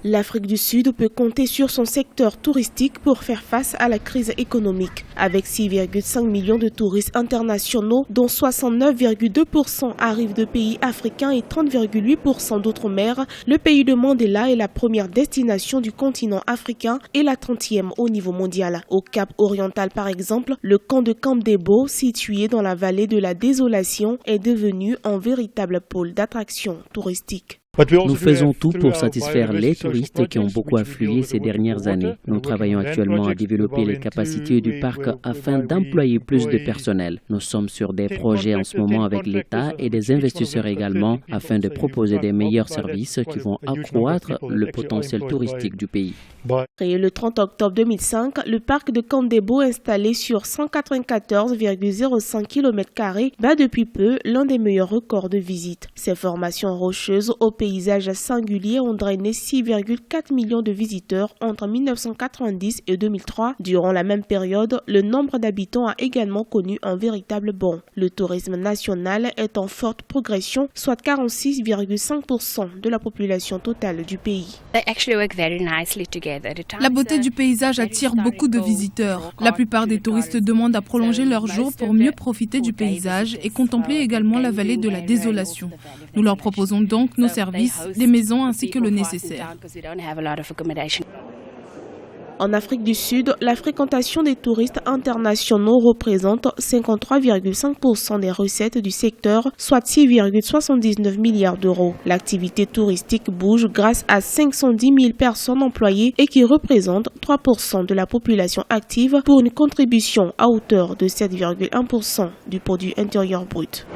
L'Afrique du Sud peut compter sur son secteur touristique pour faire face à la crise économique. Avec 6,5 millions de touristes internationaux, dont 69,2% arrivent de pays africains et 30,8% d'outre-mer, le pays de Mandela est la première destination du continent africain et la 30e au niveau mondial. Au Cap oriental par exemple, le camp de Camp Debo, situé dans la vallée de la Désolation, est devenu un véritable pôle d'attraction touristique. Nous faisons tout pour satisfaire les touristes qui ont beaucoup afflué ces dernières années. Nous travaillons actuellement à développer les capacités du parc afin d'employer plus de personnel. Nous sommes sur des projets en ce moment avec l'État et des investisseurs également afin de proposer des meilleurs services qui vont accroître le potentiel touristique du pays. Créé le 30 octobre 2005, le parc de Camp Debo, installé sur 194,05 km², bat depuis peu l'un des meilleurs records de visite. Ces formations rocheuses aux paysages singuliers ont drainé 6,4 millions de visiteurs entre 1990 et 2003. Durant la même période, le nombre d'habitants a également connu un véritable bond. Le tourisme national est en forte progression, soit 46,5% de la population totale du pays. La beauté du paysage attire beaucoup de visiteurs. La plupart des touristes demandent à prolonger leur jour pour mieux profiter du paysage et contempler également la vallée de la Désolation. Nous leur proposons donc nos services, des maisons ainsi que le nécessaire. En Afrique du Sud, la fréquentation des touristes internationaux représente 53,5% des recettes du secteur, soit 6,79 milliards d'euros. L'activité touristique bouge grâce à 510 000 personnes employées et qui représentent 3% de la population active pour une contribution à hauteur de 7,1% du produit intérieur brut.